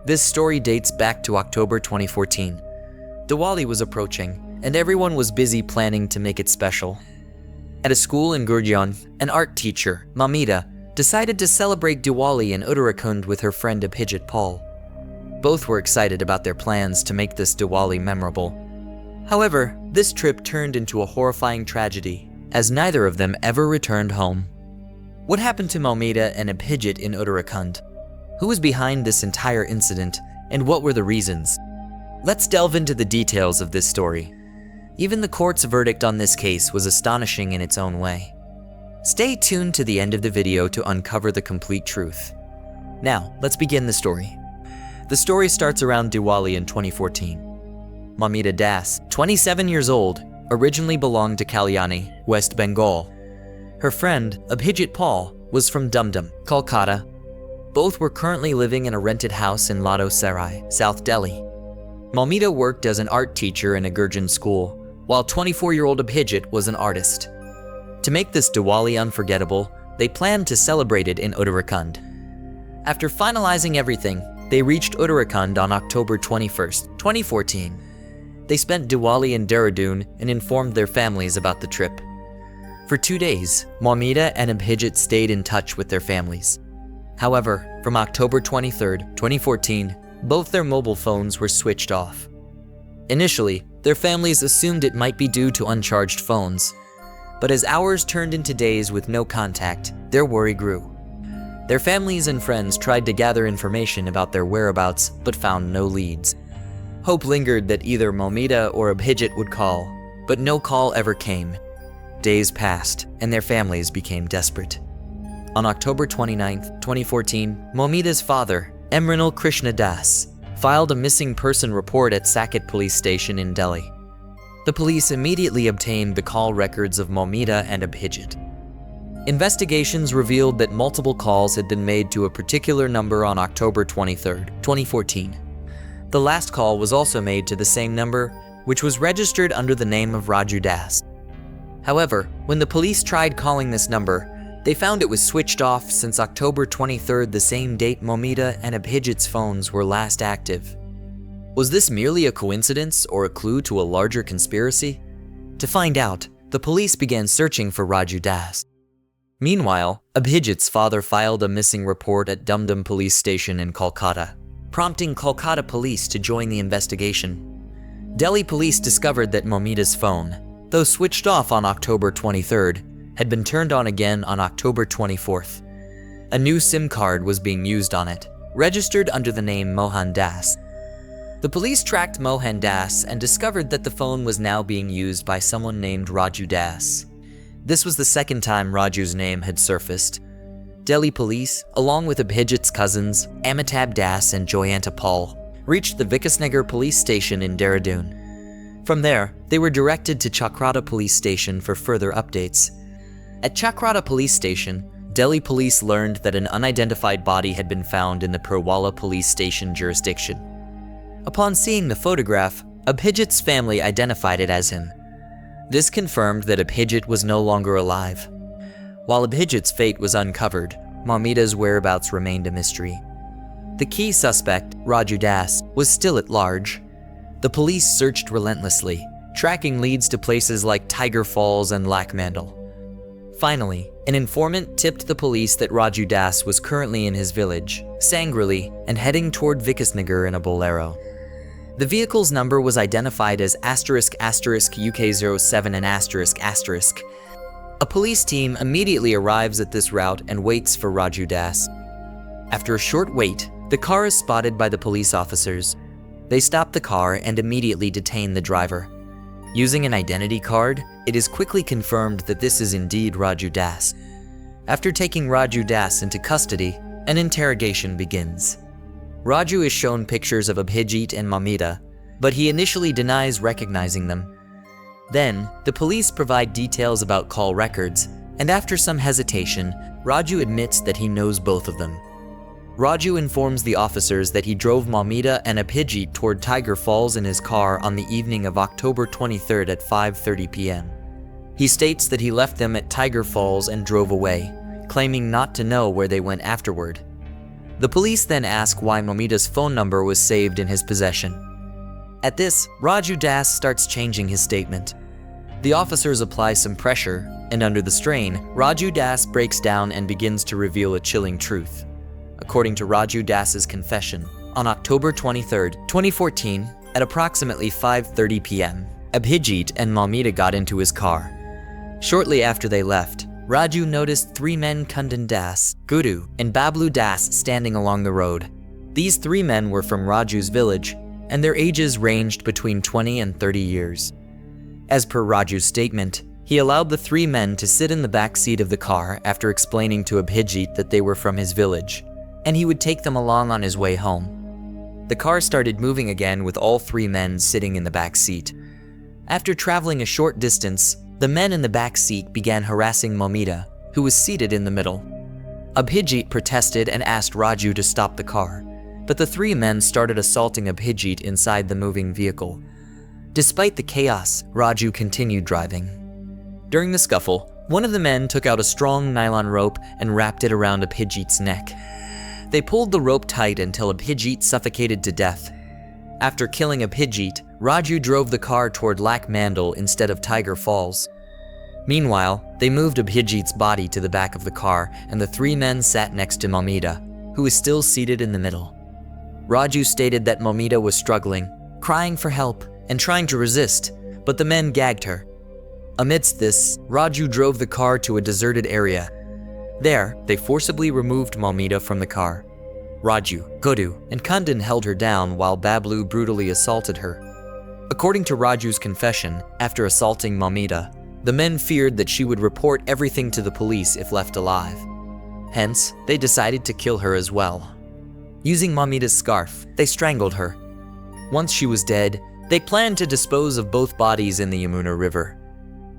This story dates back to October 2014. Diwali was approaching, and everyone was busy planning to make it special. At a school in Gurgaon, an art teacher, Moumita, decided to celebrate Diwali in Uttarakhand with her friend Avijit Paul. Both were excited about their plans to make this Diwali memorable. However, this trip turned into a horrifying tragedy, as neither of them ever returned home. What happened to Moumita and Abhijeet in Uttarakhand? Who was behind this entire incident, and what were the reasons? Let's delve into the details of this story. Even the court's verdict on this case was astonishing in its own way. Stay tuned to the end of the video to uncover the complete truth. Now, let's begin the story. The story starts around Diwali in 2014. Moumita Das, 27 years old, originally belonged to Kalyani, West Bengal. Her friend, Abhijeet Paul, was from Dumdum, Kolkata. Both were currently living in a rented house in Lado Sarai, South Delhi. Moumita worked as an art teacher in a Gurgaon school, while 24-year-old Abhijeet was an artist. To make this Diwali unforgettable, they planned to celebrate it in Uttarakhand. After finalizing everything, they reached Uttarakhand on October 21st, 2014. They spent Diwali in Dehradun and informed their families about the trip. For 2 days, Moumita and Abhijeet stayed in touch with their families. However, from October 23rd, 2014, both their mobile phones were switched off. Initially, their families assumed it might be due to uncharged phones. But as hours turned into days with no contact, their worry grew. Their families and friends tried to gather information about their whereabouts, but found no leads. Hope lingered that either Moumita or Abhijeet would call, but no call ever came. Days passed, and their families became desperate. On October 29th, 2014, Moumita's father, Mrinal Krishna Das, filed a missing person report at Saket police station in Delhi. The police immediately obtained the call records of Moumita and Abhijeet. Investigations revealed that multiple calls had been made to a particular number on October 23rd, 2014. The last call was also made to the same number, which was registered under the name of Raju Das. However, when the police tried calling this number, they found it was switched off since October 23rd, the same date Moumita and Abhijeet's phones were last active. Was this merely a coincidence or a clue to a larger conspiracy? To find out, the police began searching for Raju Das. Meanwhile, Abhijeet's father filed a missing report at Dumdum police station in Kolkata, prompting Kolkata police to join the investigation. Delhi police discovered that Moumita's phone, though switched off on October 23rd, had been turned on again on October 24th. A new SIM card was being used on it, registered under the name Mohan Das. The police tracked Mohan Das and discovered that the phone was now being used by someone named Raju Das. This was the second time Raju's name had surfaced. Delhi police, along with Abhijeet's cousins, Amitabh Das and Joyanta Paul, reached the Vikasnagar police station in Dehradun. From there, they were directed to Chakrata police station for further updates. At Chakrata police station, Delhi police learned that an unidentified body had been found in the Purwala police station jurisdiction. Upon seeing the photograph, Abhijeet's family identified it as him. This confirmed that Abhijeet was no longer alive. While Abhijeet's fate was uncovered, Moumita's whereabouts remained a mystery. The key suspect, Raju Das, was still at large. The police searched relentlessly, tracking leads to places like Tiger Falls and Lakhmandal. Finally, an informant tipped the police that Raju Das was currently in his village, Sangrili, and heading toward Vikasnagar in a bolero. The vehicle's number was identified as **UK07 and ***. A police team immediately arrives at this route and waits for Raju Das. After a short wait, the car is spotted by the police officers. They stop the car and immediately detain the driver. Using an identity card, it is quickly confirmed that this is indeed Raju Das. After taking Raju Das into custody, an interrogation begins. Raju is shown pictures of Abhijeet and Moumita, but he initially denies recognizing them. Then, the police provide details about call records, and after some hesitation, Raju admits that he knows both of them. Raju informs the officers that he drove Moumita and Abhijeet toward Tiger Falls in his car on the evening of October 23rd at 5:30 p.m. He states that he left them at Tiger Falls and drove away, claiming not to know where they went afterward. The police then ask why Moumita's phone number was saved in his possession. At this, Raju Das starts changing his statement. The officers apply some pressure, and under the strain, Raju Das breaks down and begins to reveal a chilling truth. According to Raju Das's confession, on October 23, 2014, at approximately 5:30 p.m., Abhijit and Moumita got into his car. Shortly after they left, Raju noticed three men, Kundan Das, Guru, and Bablu Das, standing along the road. These three men were from Raju's village, and their ages ranged between 20 and 30 years. As per Raju's statement, he allowed the three men to sit in the back seat of the car after explaining to Abhijit that they were from his village, and he would take them along on his way home. The car started moving again with all three men sitting in the back seat. After traveling a short distance, the men in the back seat began harassing Moumita, who was seated in the middle. Abhijit protested and asked Raju to stop the car, but the three men started assaulting Abhijit inside the moving vehicle. Despite the chaos, Raju continued driving. During the scuffle, one of the men took out a strong nylon rope and wrapped it around Abhijit's neck. They pulled the rope tight until Abhijit suffocated to death. After killing Abhijit, Raju drove the car toward Lak Mandal instead of Tiger Falls. Meanwhile, they moved Abhijit's body to the back of the car, and the three men sat next to Moumita, who was still seated in the middle. Raju stated that Moumita was struggling, crying for help, and trying to resist, but the men gagged her. Amidst this, Raju drove the car to a deserted area. There, they forcibly removed Moumita from the car. Raju, Guru, and Kundan held her down while Bablu brutally assaulted her. According to Raju's confession, after assaulting Moumita, the men feared that she would report everything to the police if left alive. Hence, they decided to kill her as well. Using Moumita's scarf, they strangled her. Once she was dead, they planned to dispose of both bodies in the Yamuna River.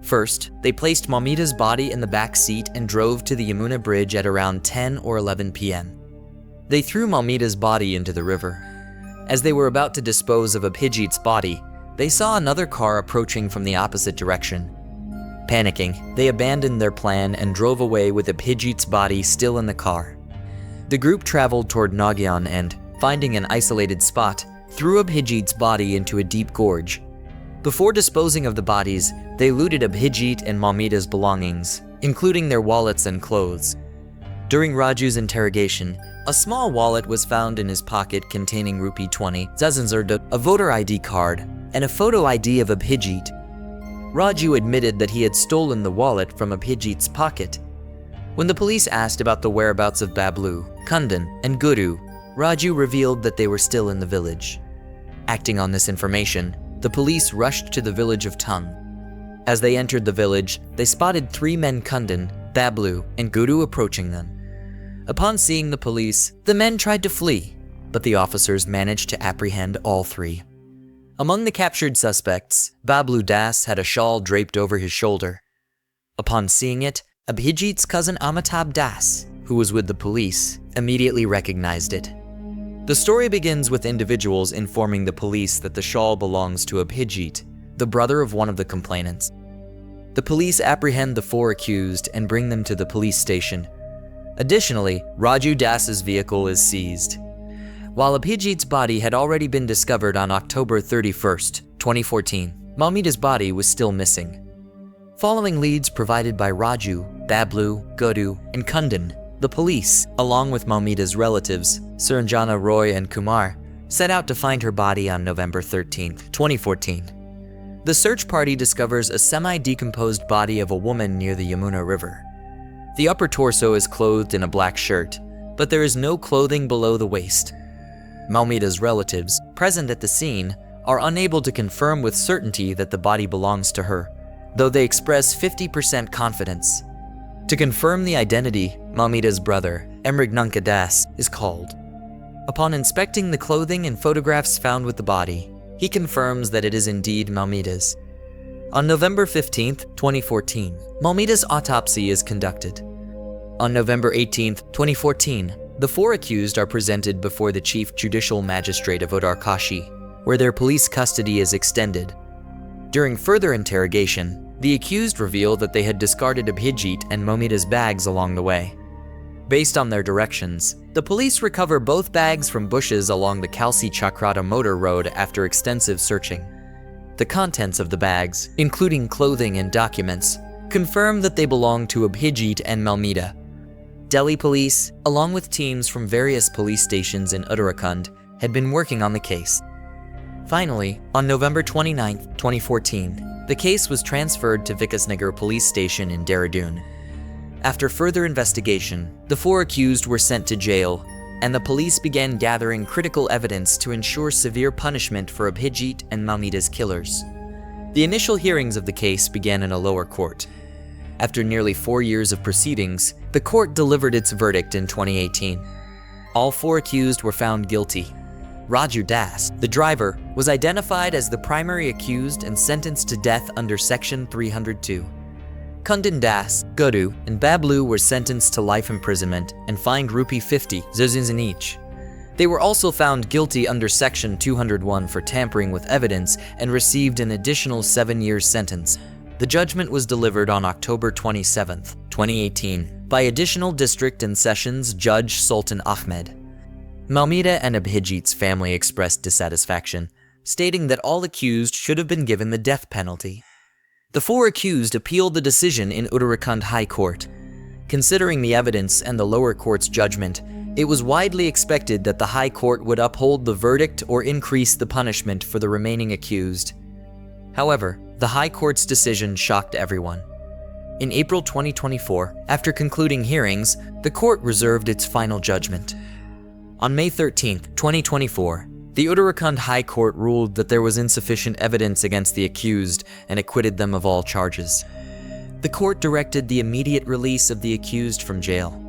First, they placed Moumita's body in the back seat and drove to the Yamuna Bridge at around 10 or 11 p.m. They threw Moumita's body into the river. As they were about to dispose of Abhijit's body, they saw another car approaching from the opposite direction. Panicking, they abandoned their plan and drove away with Abhijit's body still in the car. The group traveled toward Nagyan and, finding an isolated spot, threw Abhijit's body into a deep gorge. Before disposing of the bodies, they looted Abhijit and Moumita's belongings, including their wallets and clothes. During Raju's interrogation, a small wallet was found in his pocket containing rupee 20, a voter ID card, and a photo ID of Abhijit. Raju admitted that he had stolen the wallet from Abhijit's pocket. When the police asked about the whereabouts of Bablu, Kundan, and Guru, Raju revealed that they were still in the village. Acting on this information, the police rushed to the village of Tung. As they entered the village, they spotted three men, Kundan, Bablu, and Guru, approaching them. Upon seeing the police, the men tried to flee, but the officers managed to apprehend all three. Among the captured suspects, Bablu Das had a shawl draped over his shoulder. Upon seeing it, Abhijit's cousin Amitabh Das, who was with the police, immediately recognized it. The story begins with individuals informing the police that the shawl belongs to Abhijit, the brother of one of the complainants. The police apprehend the four accused and bring them to the police station. Additionally, Raju Das's vehicle is seized. While Abhijit's body had already been discovered on October 31st, 2014, Moumita's body was still missing. Following leads provided by Raju, Bablu, Guru, and Kundan, the police, along with Moumita's relatives, Suranjana Roy and Kumar, set out to find her body on November 13, 2014. The search party discovers a semi-decomposed body of a woman near the Yamuna River. The upper torso is clothed in a black shirt, but there is no clothing below the waist. Moumita's relatives, present at the scene, are unable to confirm with certainty that the body belongs to her, though they express 50% confidence. To confirm the identity, Moumita's brother, Emrignanka Das, is called. Upon inspecting the clothing and photographs found with the body, he confirms that it is indeed Moumita's. On November 15, 2014, Moumita's autopsy is conducted. On November 18, 2014, the four accused are presented before the Chief Judicial Magistrate of Uttarakhand, where their police custody is extended. During further interrogation, the accused reveal that they had discarded Abhijit and Moumita's bags along the way. Based on their directions, the police recover both bags from bushes along the Kalsi Chakrata motor road after extensive searching. The contents of the bags, including clothing and documents, confirm that they belong to Abhijeet and Moumita. Delhi police, along with teams from various police stations in Uttarakhand, had been working on the case. Finally, on November 29, 2014, the case was transferred to Vikasnagar police station in Dehradun. After further investigation, the 4 accused were sent to jail, and the police began gathering critical evidence to ensure severe punishment for Abhijeet and Moumita's killers. The initial hearings of the case began in a lower court. After nearly 4 years of proceedings, the court delivered its verdict in 2018. All 4 accused were found guilty. Raju Das, the driver, was identified as the primary accused and sentenced to death under Section 302. Kundan Das, Guru, and Bablu were sentenced to life imprisonment and fined Rupee 50,000 each. They were also found guilty under Section 201 for tampering with evidence and received an additional 7-year sentence. The judgment was delivered on October 27, 2018, by Additional District and Sessions Judge Sultan Ahmed. Moumita and Abhijeet's family expressed dissatisfaction, stating that all accused should have been given the death penalty. The 4 accused appealed the decision in Uttarakhand High Court. Considering the evidence and the lower court's judgment, it was widely expected that the High Court would uphold the verdict or increase the punishment for the remaining accused. However, the High Court's decision shocked everyone. In April 2024, after concluding hearings, the court reserved its final judgment. On May 13, 2024, the Uttarakhand High Court ruled that there was insufficient evidence against the accused and acquitted them of all charges. The court directed the immediate release of the accused from jail.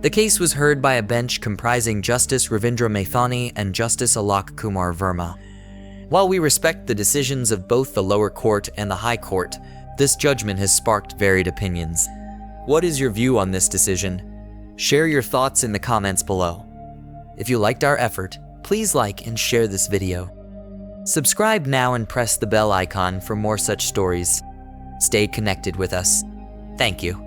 The case was heard by a bench comprising Justice Ravindra Maithani and Justice Alok Kumar Verma. While we respect the decisions of both the lower court and the High Court, this judgment has sparked varied opinions. What is your view on this decision? Share your thoughts in the comments below. If you liked our effort, please like and share this video. Subscribe now and press the bell icon for more such stories. Stay connected with us. Thank you.